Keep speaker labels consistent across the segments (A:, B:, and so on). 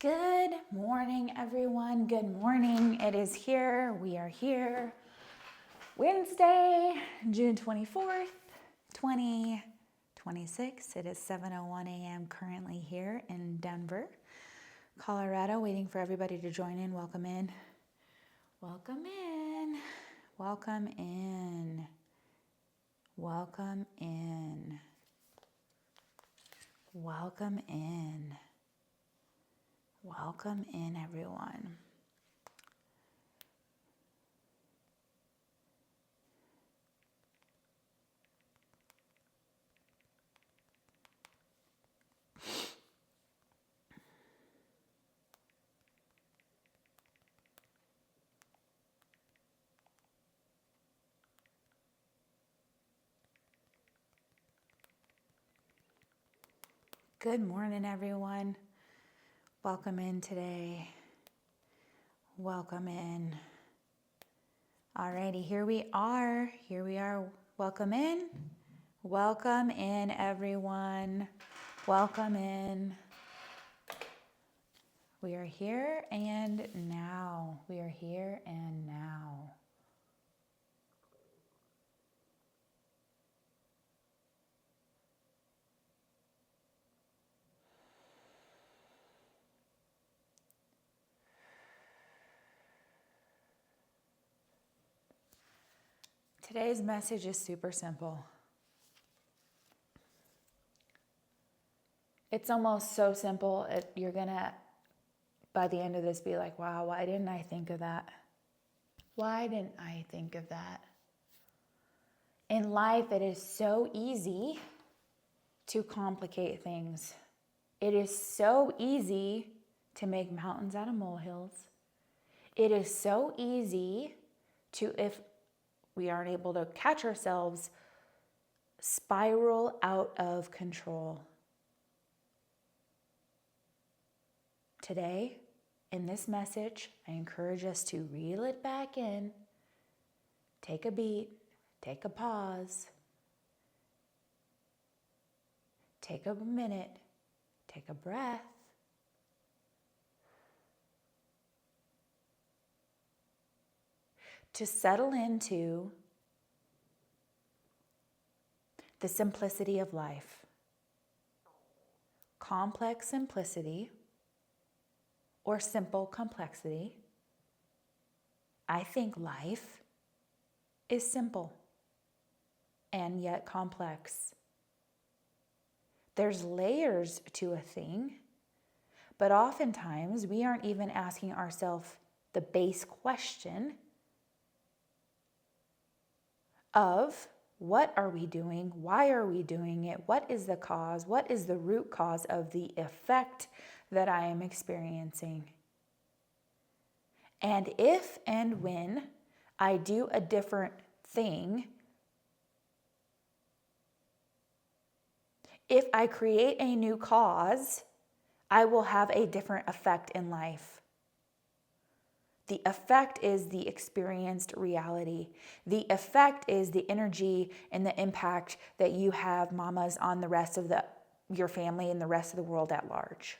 A: Good morning, everyone. Good morning. It is here. We are here. Wednesday, June 24th, 2026. It is 7:01 a.m. currently here in Denver, Colorado, waiting for everybody to join in. Welcome in. Welcome in. Welcome in. Welcome in. Welcome in. Welcome in, everyone. Good morning, everyone. Welcome in today. Welcome in. Alrighty, here we are. Here we are. Welcome in. Welcome in, everyone. Welcome in. We are here and now. We are here and now. Today's message is super simple. It's almost so simple, you're going to, by the end of this, be like, wow, why didn't I think of that? Why didn't I think of that? In life, it is so easy to complicate things. It is so easy to make mountains out of molehills. It is so easy to, if we aren't able to catch ourselves, spiral out of control. Today, in this message, I encourage us to reel it back in, take a beat, take a pause, take a minute, take a breath, to settle into the simplicity of life. Complex simplicity or simple complexity. I think life is simple and yet complex. There's layers to a thing, but oftentimes we aren't even asking ourselves the base question of what are we doing? Why are we doing it? What is the cause? What is the root cause of the effect that I am experiencing? And if and when I do a different thing, if I create a new cause, I will have a different effect in life. The effect is the experienced reality. The effect is the energy and the impact that you have, mamas, on the rest of your family and the rest of the world at large.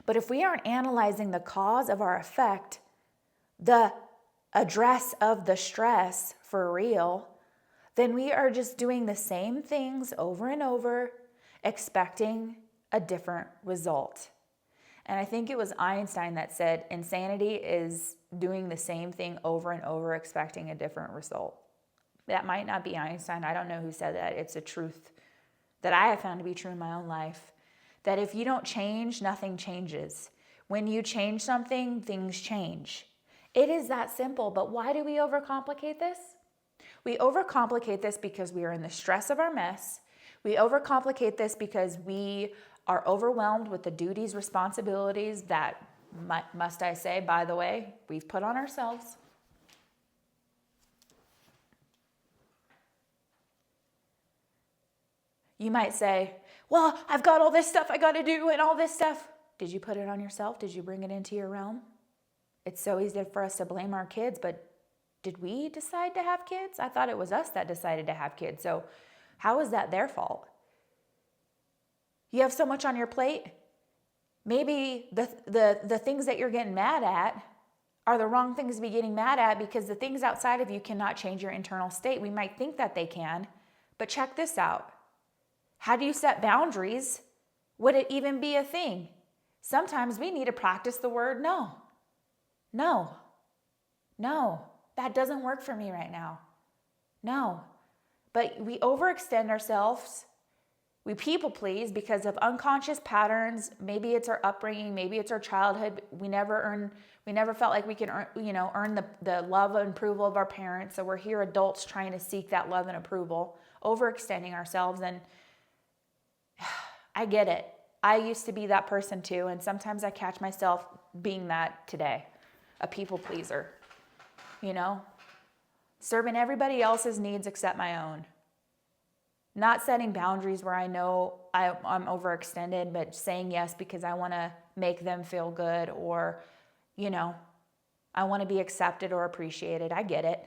A: But if we aren't analyzing the cause of our effect, the address of the stress for real, then we are just doing the same things over and over, expecting a different result. And I think it was Einstein that said insanity is doing the same thing over and over, expecting a different result. That might not be Einstein. I don't know who said that. It's a truth that I have found to be true in my own life. That if you don't change, nothing changes. When you change something, things change. It is that simple, but why do we overcomplicate this? We overcomplicate this because we are in the stress of our mess. We overcomplicate this because we are overwhelmed with the duties, responsibilities that, must I say, by the way, we've put on ourselves. You might say, well, I've got all this stuff I got to do and all this stuff. Did you put it on yourself? Did you bring it into your realm? It's so easy for us to blame our kids, but did we decide to have kids? I thought it was us that decided to have kids. So how is that their fault? You have so much on your plate. maybe the things that you're getting mad at are the wrong things to be getting mad at, because the things outside of you cannot change your internal state. We might think that they can, but check this out. How do you set boundaries? Would it even be a thing? Sometimes we need to practice the word no. No. No. That doesn't work for me right now. No. But we overextend ourselves. We people please because of unconscious patterns. Maybe it's our upbringing. Maybe it's our childhood. We never felt like we can earn the love and approval of our parents. So we're here adults trying to seek that love and approval, overextending ourselves. And I get it. I used to be that person too. And sometimes I catch myself being that today, a people pleaser, serving everybody else's needs except my own. Not setting boundaries where I know I'm overextended, but saying yes because I want to make them feel good, or, I want to be accepted or appreciated. I get it.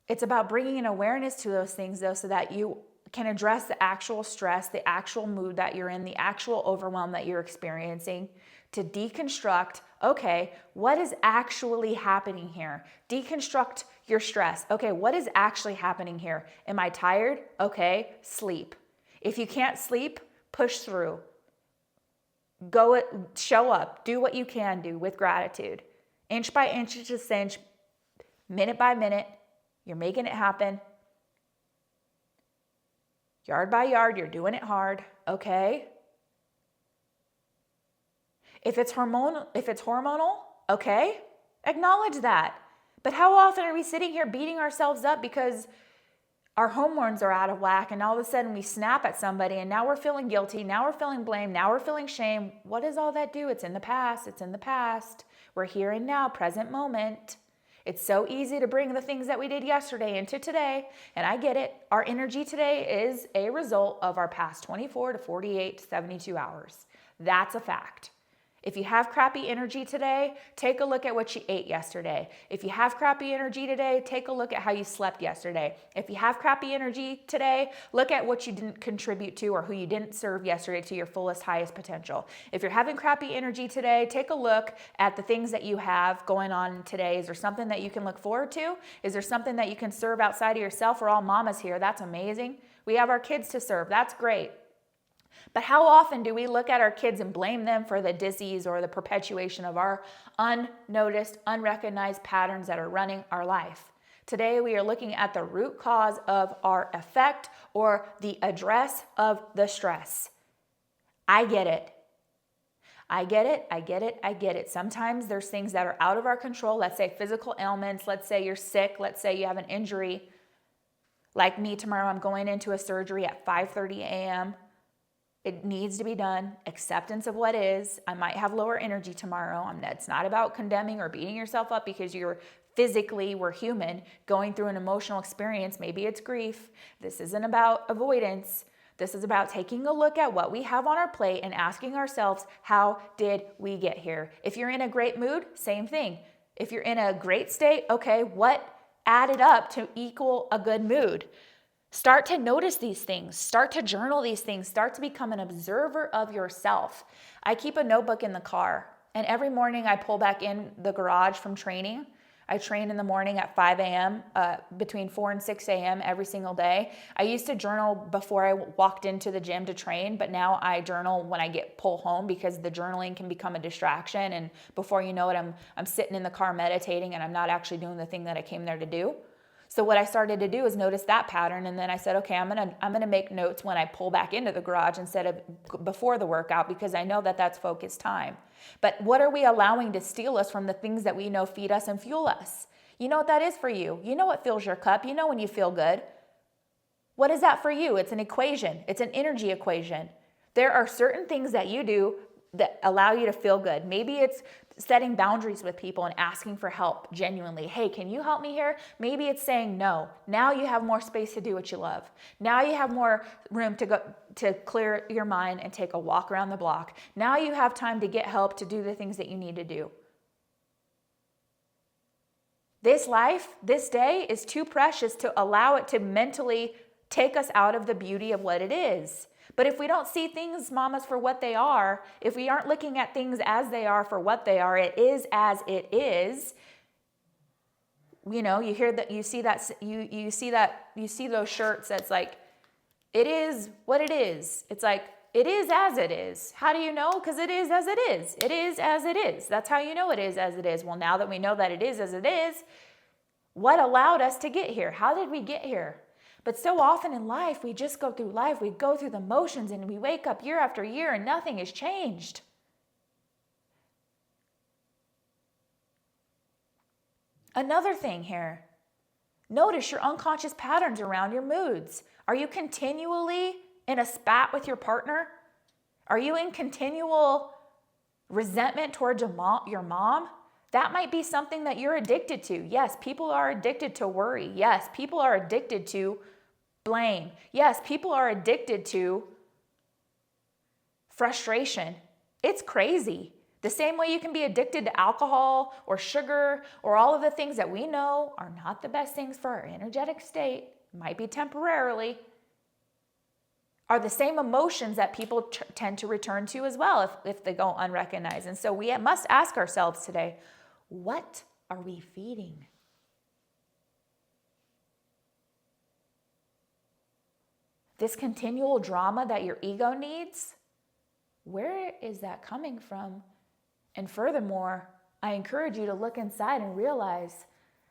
A: It's about bringing an awareness to those things, though, so that you can address the actual stress, the actual mood that you're in, the actual overwhelm that you're experiencing, to deconstruct, okay, what is actually happening here? Deconstruct your stress. Okay, what is actually happening here? Am I tired? Okay, sleep. If you can't sleep, push through. Show up. Do what you can do with gratitude. Inch by inch to cinch, minute by minute, you're making it happen. Yard by yard, you're doing it hard, okay? If it's hormonal, okay, acknowledge that. But how often are we sitting here beating ourselves up because our hormones are out of whack, and all of a sudden we snap at somebody and now we're feeling guilty, now we're feeling blame, now we're feeling shame. What does all that do? It's in the past. It's in the past. We're here and now, present moment. It's so easy to bring the things that we did yesterday into today, and I get it. Our energy today is a result of our past 24 to 48 to 72 hours. That's a fact. If you have crappy energy today, take a look at what you ate yesterday. If you have crappy energy today, take a look at how you slept yesterday. If you have crappy energy today, look at what you didn't contribute to or who you didn't serve yesterday to your fullest, highest potential. If you're having crappy energy today, take a look at the things that you have going on today. Is there something that you can look forward to? Is there something that you can serve outside of yourself? We're all mamas here. That's amazing. We have our kids to serve. That's great. But how often do we look at our kids and blame them for the disease or the perpetuation of our unnoticed, unrecognized patterns that are running our life? Today, we are looking at the root cause of our effect or the address of the stress. I get it. I get it. I get it. I get it. Sometimes there's things that are out of our control. Let's say physical ailments. Let's say you're sick. Let's say you have an injury. Like me, tomorrow I'm going into a surgery at 5:30 a.m. It needs to be done. Acceptance of what is. I might have lower energy tomorrow. It's not about condemning or beating yourself up because we're human, going through an emotional experience. Maybe it's grief. This isn't about avoidance. This is about taking a look at what we have on our plate and asking ourselves, how did we get here? If you're in a great mood, same thing. If you're in a great state, okay, what added up to equal a good mood? Start to notice these things. Start to journal these things. Start to become an observer of yourself. I keep a notebook in the car, and every morning I pull back in the garage from training. I train in the morning at 5 a.m., between 4 and 6 a.m. every single day. I used to journal before I walked into the gym to train, but now I journal when I pull home because the journaling can become a distraction, and before you know it, I'm sitting in the car meditating and I'm not actually doing the thing that I came there to do. So what I started to do is notice that pattern, and then I said, okay, I'm gonna make notes when I pull back into the garage instead of before the workout, because I know that that's focused time. But what are we allowing to steal us from the things that we know feed us and fuel us? You know what that is for you. You know what fills your cup. You know when you feel good. What is that for you? It's an equation. It's an energy equation. There are certain things that you do that allow you to feel good. Maybe it's setting boundaries with people and asking for help genuinely. Hey, can you help me here? Maybe it's saying no. Now you have more space to do what you love. Now you have more room to go to clear your mind and take a walk around the block. Now you have time to get help to do the things that you need to do. This life, this day is too precious to allow it to mentally take us out of the beauty of what it is. But if we don't see things, mamas, for what they are, if we aren't looking at things as they are for what they are, it is as it is. You know, you hear that, you see those shirts that's like, it is what it is. It's like, it is as it is. How do you know? Because it is as it is. It is as it is. That's how you know it is as it is. Well, now that we know that it is as it is, what allowed us to get here? How did we get here? But so often in life, we just go through life. We go through the motions and we wake up year after year and nothing has changed. Another thing here, notice your unconscious patterns around your moods. Are you continually in a spat with your partner? Are you in continual resentment towards your mom? That might be something that you're addicted to. Yes, people are addicted to worry. Yes, people are addicted to blame. Yes, people are addicted to frustration. It's crazy. The same way you can be addicted to alcohol or sugar or all of the things that we know are not the best things for our energetic state, might be temporarily, are the same emotions that people tend to return to as well if they go unrecognized. And so we must ask ourselves today, what are we feeding? This continual drama that your ego needs, where is that coming from? And furthermore, I encourage you to look inside and realize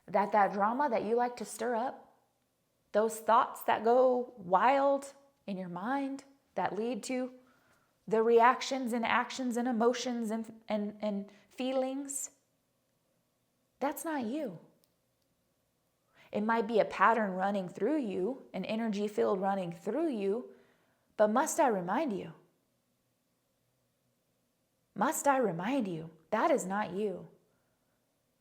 A: that that drama that you like to stir up, those thoughts that go wild in your mind that lead to the reactions and actions and emotions and feelings, that's not you. It might be a pattern running through you, an energy field running through you, but must I remind you? Must I remind you, that is not you.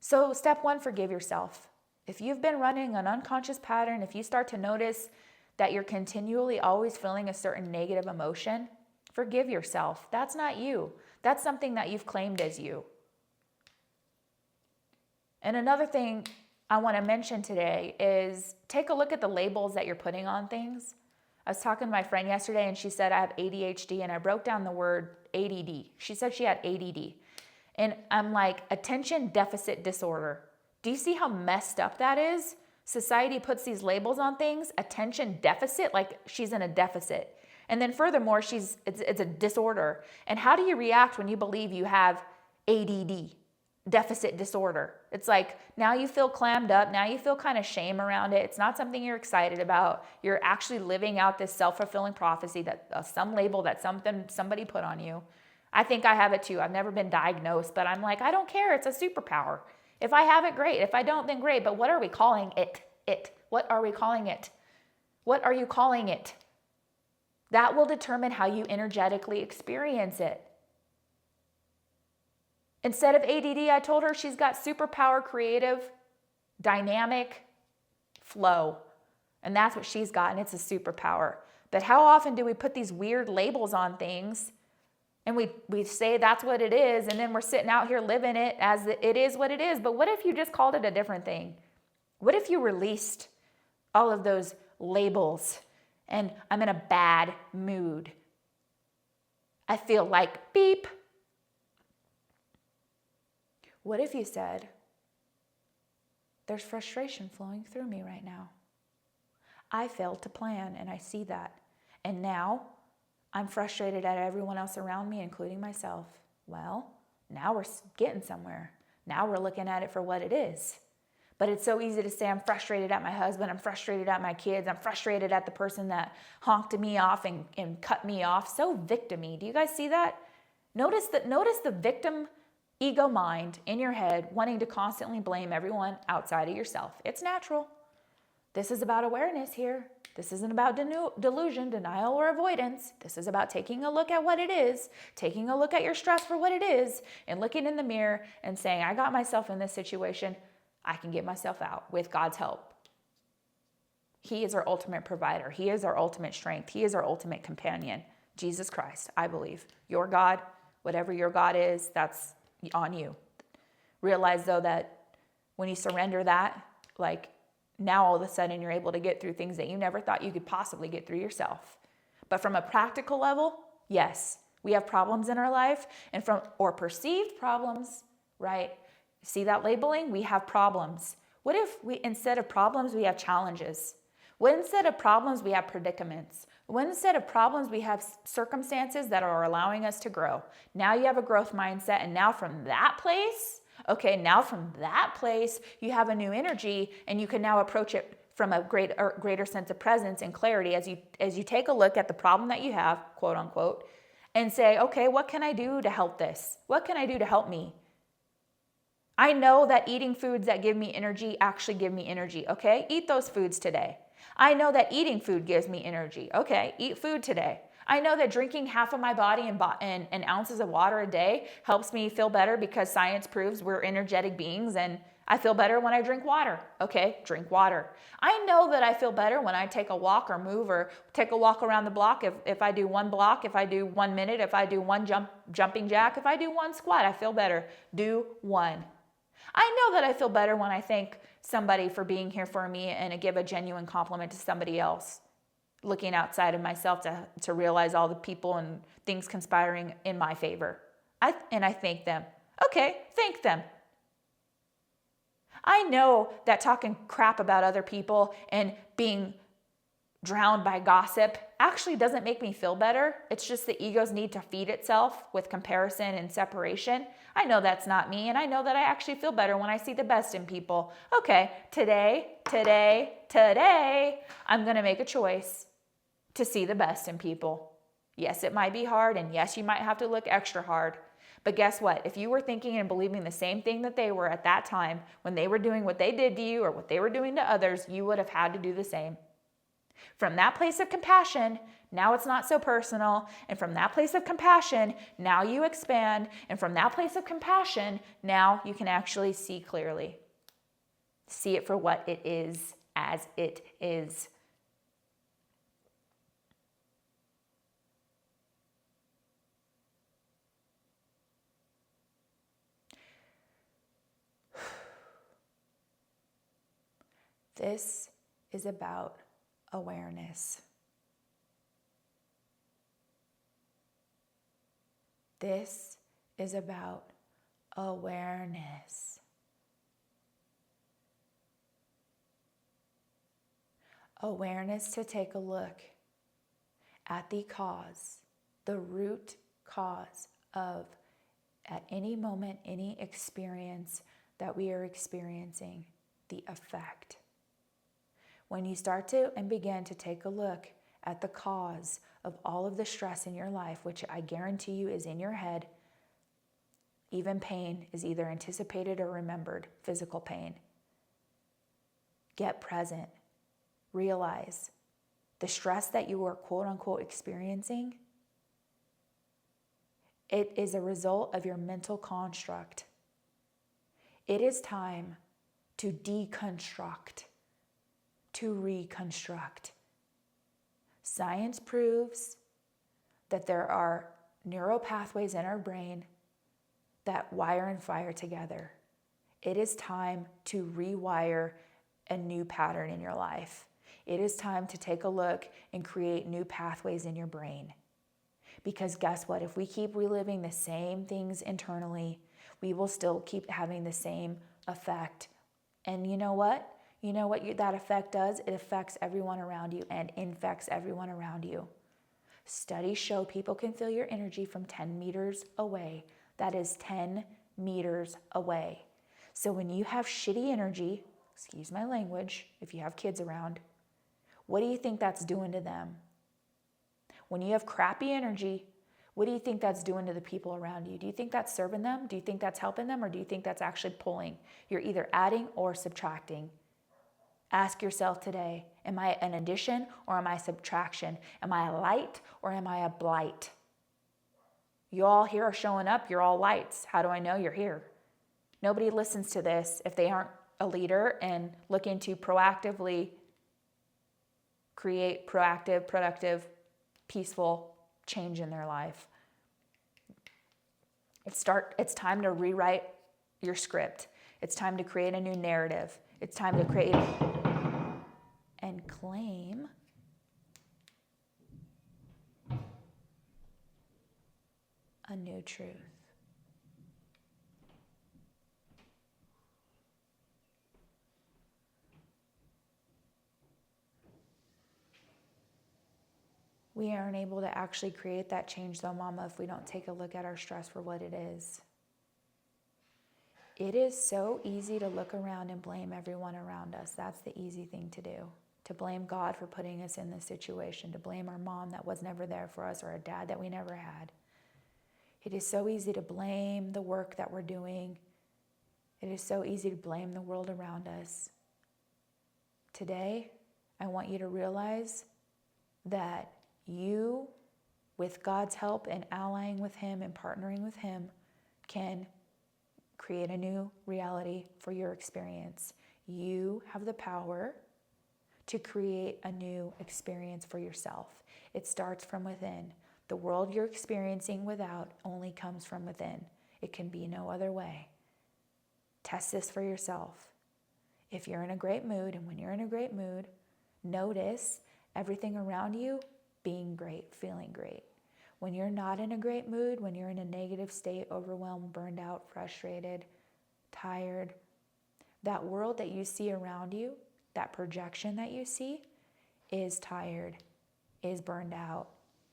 A: So step one, forgive yourself. If you've been running an unconscious pattern, if you start to notice that you're continually always feeling a certain negative emotion, forgive yourself. That's not you. That's something that you've claimed as you. And another thing I want to mention today is take a look at the labels that you're putting on things. I was talking to my friend yesterday and she said I have ADHD, and I broke down the word ADD. She said she had ADD. And I'm like, attention deficit disorder. Do you see how messed up that is? Society puts these labels on things, attention deficit, like she's in a deficit. And then furthermore, it's a disorder. And how do you react when you believe you have ADD, deficit disorder? It's like, now you feel clammed up. Now you feel kind of shame around it. It's not something you're excited about. You're actually living out this self-fulfilling prophecy that some label that somebody put on you. I think I have it too. I've never been diagnosed, but I'm like, I don't care. It's a superpower. If I have it, great. If I don't, then great. But what are we calling it? What are we calling it? What are you calling it? That will determine how you energetically experience it. Instead of ADD, I told her she's got superpower, creative, dynamic flow. And that's what she's got, and it's a superpower. But how often do we put these weird labels on things and we say that's what it is, and then we're sitting out here living it as it is what it is. But what if you just called it a different thing? What if you released all of those labels and I'm in a bad mood? I feel like beep. What if you said, there's frustration flowing through me right now. I failed to plan and I see that. And now I'm frustrated at everyone else around me, including myself. Well, now we're getting somewhere. Now we're looking at it for what it is. But it's so easy to say, I'm frustrated at my husband. I'm frustrated at my kids. I'm frustrated at the person that honked me off and cut me off. So victim-y. Do you guys see that? Notice the victim ego mind in your head wanting to constantly blame everyone outside of yourself. It's natural. This is about awareness here. This isn't about delusion, denial, or avoidance. This is about taking a look at what it is, taking a look at your stress for what it is, and looking in the mirror and saying, I got myself in this situation. I can get myself out with God's help. He is our ultimate provider. He is our ultimate strength. He is our ultimate companion. Jesus Christ, I believe. Your God, whatever your God is, that's on you. Realize, though, that when you surrender that, like, now all of a sudden you're able to get through things that you never thought you could possibly get through yourself. But from a practical level, yes, we have problems in our life, and or perceived problems, right? See that labeling? We have problems. What if instead of problems, we have challenges? What instead of problems, we have predicaments? What instead of problems, we have circumstances that are allowing us to grow? Now you have a growth mindset, and now from that place, you have a new energy, and you can now approach it from a greater sense of presence and clarity as you take a look at the problem that you have, quote unquote, and say, okay, what can I do to help this? What can I do to help me? I know that eating foods that give me energy actually give me energy, okay? Eat those foods today. I know that eating food gives me energy, okay? Eat food today. I know that drinking half of my body and ounces of water a day helps me feel better because science proves we're energetic beings and I feel better when I drink water. Okay, drink water. I know that I feel better when I take a walk or move or take a walk around the block. If I do one block, if I do 1 minute, if I do one jumping jack, if I do one squat, I feel better. Do one. I know that I feel better when I thank somebody for being here for me and I give a genuine compliment to somebody else. Looking outside of myself to realize all the people and things conspiring in my favor. I thank them. Okay, thank them. I know that talking crap about other people and being drowned by gossip actually doesn't make me feel better. It's just the ego's need to feed itself with comparison and separation. I know that's not me, and I know that I actually feel better when I see the best in people. Okay, today, I'm going to make a choice to see the best in people. Yes, it might be hard, and yes, you might have to look extra hard. But guess what? If you were thinking and believing the same thing that they were at that time, when they were doing what they did to you or what they were doing to others, you would have had to do the same. From that place of compassion, now it's not so personal. And from that place of compassion, now you expand. And from that place of compassion, now you can actually see clearly. See it for what it is, as it is. This is about awareness. This is about awareness. Awareness to take a look at the cause, the root cause of, at any moment, any experience that we are experiencing, the effect. When you start to and begin to take a look at the cause of all of the stress in your life, which I guarantee you is in your head, even pain is either anticipated or remembered, physical pain. Get present. Realize the stress that you are quote unquote experiencing, it is a result of your mental construct. It is time to deconstruct, to reconstruct. Science proves that there are neural pathways in our brain that wire and fire together. It is time to rewire a new pattern in your life. It is time to take a look and create new pathways in your brain. Because guess what? If we keep reliving the same things internally, we will still keep having the same effect. And you know what? You know what that effect does? It affects everyone around you and infects everyone around you. Studies show people can feel your energy from 10 meters away. That is 10 meters away. So when you have shitty energy, excuse my language, if you have kids around, what do you think that's doing to them? When you have crappy energy, what do you think that's doing to the people around you? Do you think that's serving them? Do you think that's helping them? Or do you think that's actually pulling? You're either adding or subtracting. Ask yourself today, am I an addition or am I subtraction? Am I a light or am I a blight? You all here are showing up, you're all lights. How do I know you're here? Nobody listens to this if they aren't a leader and looking to proactively create proactive, productive, peaceful change in their life. It's time to rewrite your script. It's time to create a new narrative. It's time to create and claim a new truth. We aren't able to actually create that change, though, Mama, if we don't take a look at our stress for what it is. It is so easy to look around and blame everyone around us. That's the easy thing to do. To blame God for putting us in this situation, to blame our mom that was never there for us, or our dad that we never had. It is so easy to blame the work that we're doing. It is so easy to blame the world around us. Today, I want you to realize that you, with God's help and allying with Him and partnering with Him, can create a new reality for your experience. You have the power to create a new experience for yourself. It starts from within. The world you're experiencing without only comes from within. It can be no other way. Test this for yourself. If you're in a great mood, and when you're in a great mood, notice everything around you being great, feeling great. When you're not in a great mood, when you're in a negative state, overwhelmed, burned out, frustrated, tired, that world that you see around you, that projection that you see, is tired, is burned out,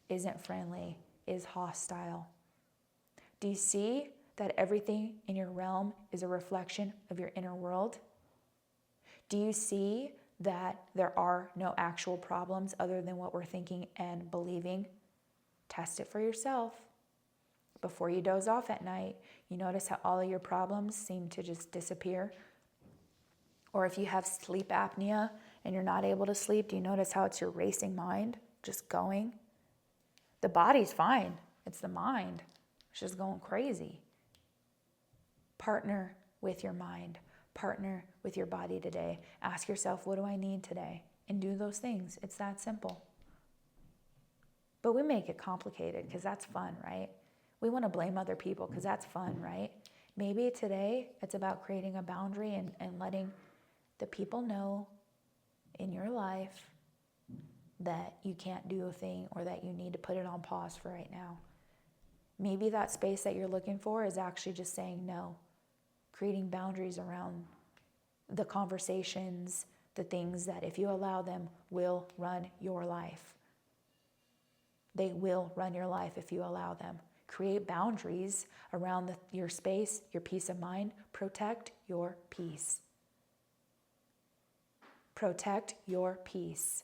A: isn't friendly, is hostile. Do you see that everything in your realm is a reflection of your inner world? Do you see that there are no actual problems other than what we're thinking and believing? Test it for yourself. Before you doze off at night, you notice how all of your problems seem to just disappear? Or if you have sleep apnea and you're not able to sleep, do you notice how it's your racing mind just going? The body's fine. It's the mind. It's just going crazy. Partner with your mind. Partner with your body today. Ask yourself, what do I need today? And do those things. It's that simple. But we make it complicated because that's fun, right? We want to blame other people because that's fun, right? Maybe today it's about creating a boundary and letting the people know in your life that you can't do a thing or that you need to put it on pause for right now. Maybe that space that you're looking for is actually just saying no. Creating boundaries around the conversations, the things that, if you allow them, will run your life. They will run your life if you allow them. Create boundaries around your space, your peace of mind. Protect your peace. Protect your peace.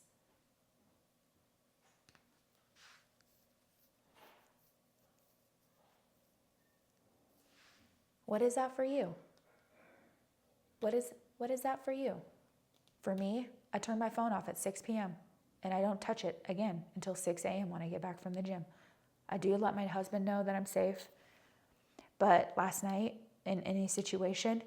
A: What is that for you? What is that for you? For me, I turn my phone off at 6 p.m. and I don't touch it again until 6 a.m. when I get back from the gym. I do let my husband know that I'm safe. But last night, in any situation,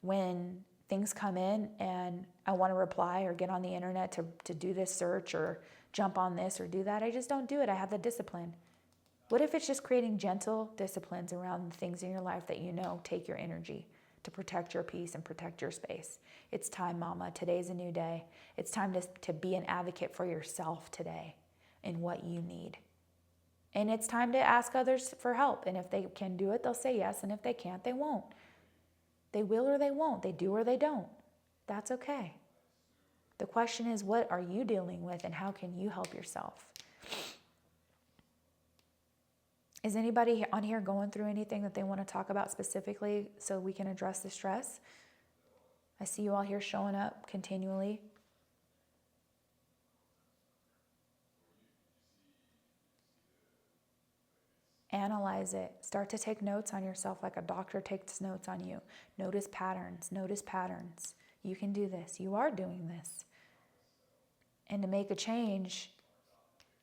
A: when things come in and I want to reply or get on the internet to do this search or jump on this or do that, I just don't do it. I have the discipline. What if it's just creating gentle disciplines around the things in your life that you know take your energy to protect your peace and protect your space? It's time, Mama. Today's a new day. It's time to be an advocate for yourself today in what you need. And it's time to ask others for help. And if they can do it, they'll say yes. And if they can't, they won't. They will or they won't. They do or they don't. That's okay. The question is, what are you dealing with and how can you help yourself? Is anybody on here going through anything that they want to talk about specifically so we can address the stress? I see you all here showing up continually. Analyze it. Start to take notes on yourself like a doctor takes notes on you. Notice patterns. Notice patterns. You can do this. You are doing this. And to make a change,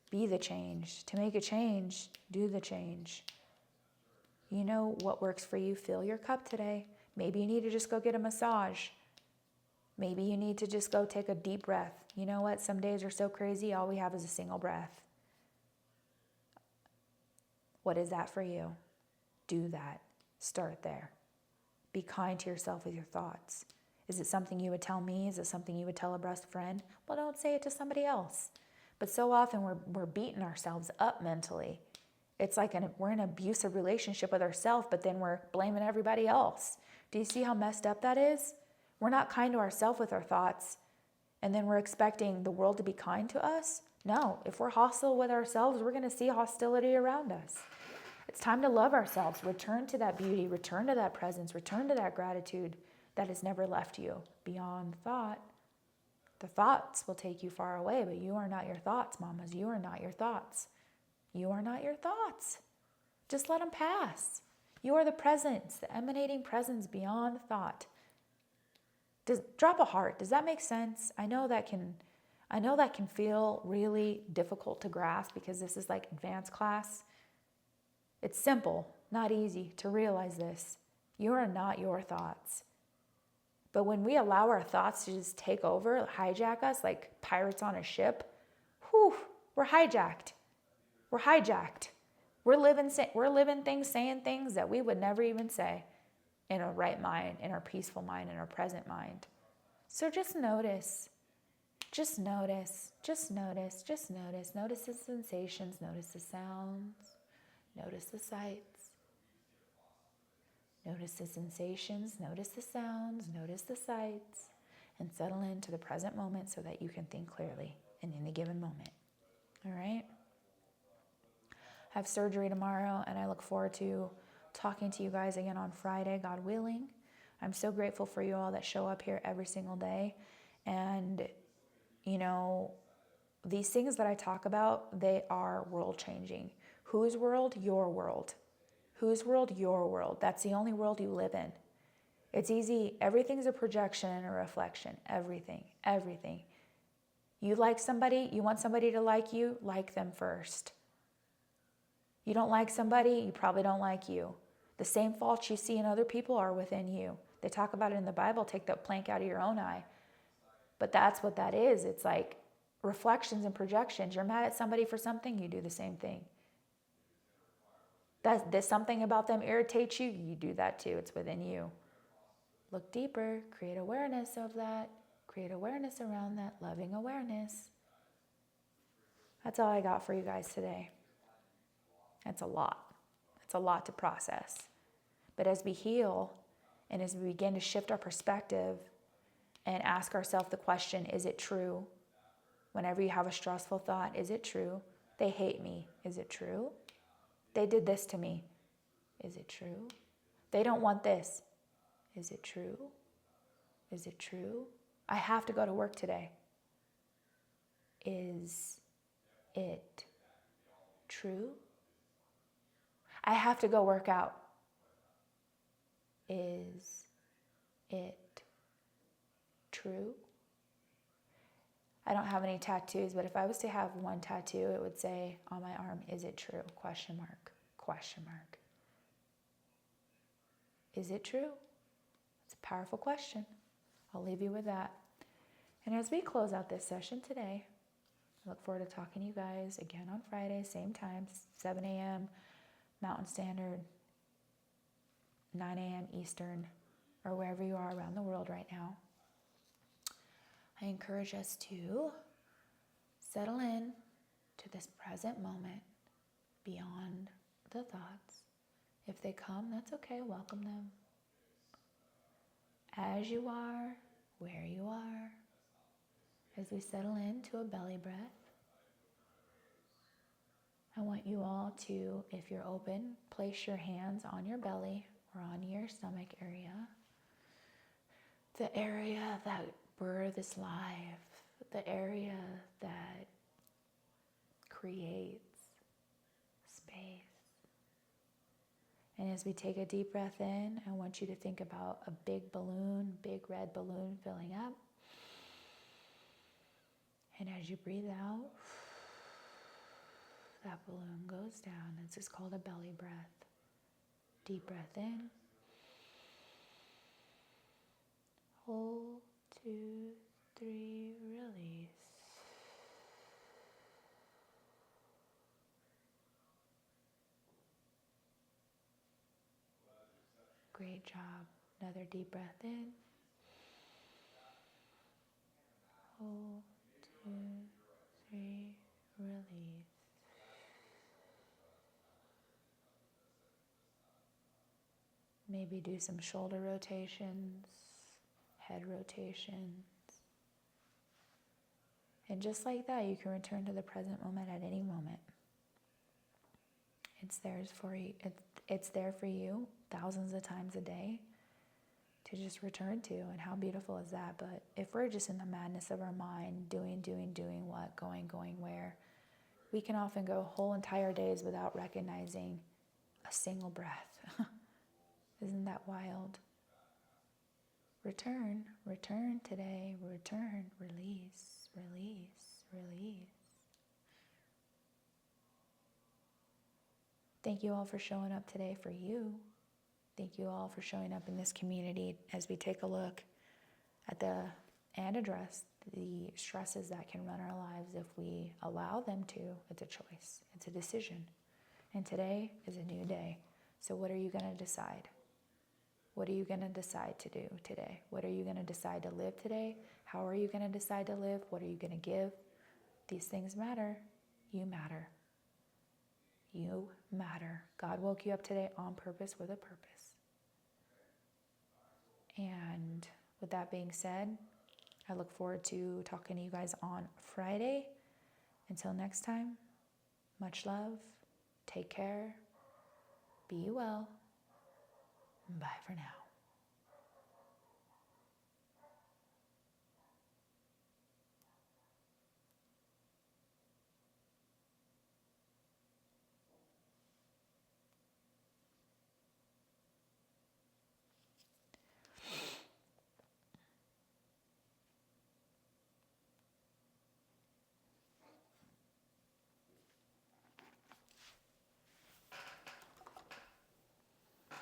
A: be the change. To make a change, do the change. You know what works for you. Fill your cup today. Maybe you need to just go get a massage. Maybe you need to just go take a deep breath. You know what? Some days are so crazy, all we have is a single breath. What is that for you? Do that. Start there. Be kind to yourself with your thoughts. Is it something you would tell me? Is it something you would tell a best friend? Well, don't say it to somebody else. But so often we're beating ourselves up mentally It's like we're in an abusive relationship with ourselves, but then we're blaming everybody else. Do you see how messed up that is? We're not kind to ourselves with our thoughts, and then we're expecting the world to be kind to us? No, if we're hostile with ourselves, we're going to see hostility around us. It's time to love ourselves. Return to that beauty, return to that presence, return to that gratitude that has never left you beyond thought. The thoughts will take you far away, but you are not your thoughts, mamas. You are not your thoughts. You are not your thoughts. Just let them pass. You are the presence, the emanating presence beyond thought. Drop a heart. Does that make sense? I know that can feel really difficult to grasp because this is like advanced class. It's simple, not easy to realize this. You are not your thoughts. But when we allow our thoughts to just take over, hijack us like pirates on a ship, we're hijacked. We're hijacked. We're living things, saying things that we would never even say in our right mind, in our peaceful mind, in our present mind. So just notice. Just notice. Just notice. Just notice. Notice the sensations. Notice the sounds. Notice the sights. Notice the sensations, notice the sounds, notice the sights, and settle into the present moment so that you can think clearly in any given moment. All right? I have surgery tomorrow, and I look forward to talking to you guys again on Friday, God willing. I'm so grateful for you all that show up here every single day. And, these things that I talk about, they are world changing. Whose world? Your world. Whose world? Your world. That's the only world you live in. It's easy. Everything's a projection and a reflection. Everything. You like somebody, you want somebody to like them first. You don't like somebody, you probably don't like you. The same faults you see in other people are within you. They talk about it in the Bible, take that plank out of your own eye. But that's what that is. It's like reflections and projections. You're mad at somebody for something, you do the same thing. There's something about them irritates you, you do that too. It's within you. Look deeper, create awareness of that, create awareness around that, loving awareness. That's all I got for you guys today. That's a lot. It's a lot to process. But as we heal and as we begin to shift our perspective and ask ourselves the question, is it true? Whenever you have a stressful thought, is it true? They hate me. Is it true? They did this to me. Is it true? They don't want this. Is it true? Is it true? I have to go to work today. Is it true? I have to go work out. Is it true? I don't have any tattoos, but if I was to have one tattoo, it would say on my arm, is it true? Question mark, question mark. Is it true? It's a powerful question. I'll leave you with that. And as we close out this session today, I look forward to talking to you guys again on Friday, same time, 7 a.m. Mountain Standard, 9 a.m. Eastern, or wherever you are around the world right now. I encourage us to settle in to this present moment beyond the thoughts. If they come, that's okay, welcome them. As you are, where you are, as we settle into a belly breath, I want you all to, if you're open, place your hands on your belly or on your stomach area, the area that births life, the area that creates space. And as we take a deep breath in, I want you to think about a big balloon, big red balloon filling up. And as you breathe out, that balloon goes down. This is called a belly breath. Deep breath in. Hold, 2, 3, release. Great job. Another deep breath in. Hold, 2, 3, release. Maybe do some shoulder rotations, head rotations. And just like that, you can return to the present moment at any moment. It's there for you. It's there for you thousands of times a day to just return to. And how beautiful is that? But if we're just in the madness of our mind, doing what, going where, we can often go whole entire days without recognizing a single breath. Isn't that wild? Return today, return, release. Thank you all for showing up today for you. Thank you all for showing up in this community as we take a look at and address the stresses that can run our lives if we allow them to. It's a choice. It's a decision. And today is a new day. So what are you going to decide? What are you going to decide to do today? What are you going to decide to live today? How are you going to decide to live? What are you going to give? These things matter. You matter. You matter. God woke you up today on purpose with a purpose. And with that being said, I look forward to talking to you guys on Friday. Until next time, much love. Take care. Be well. Bye for now.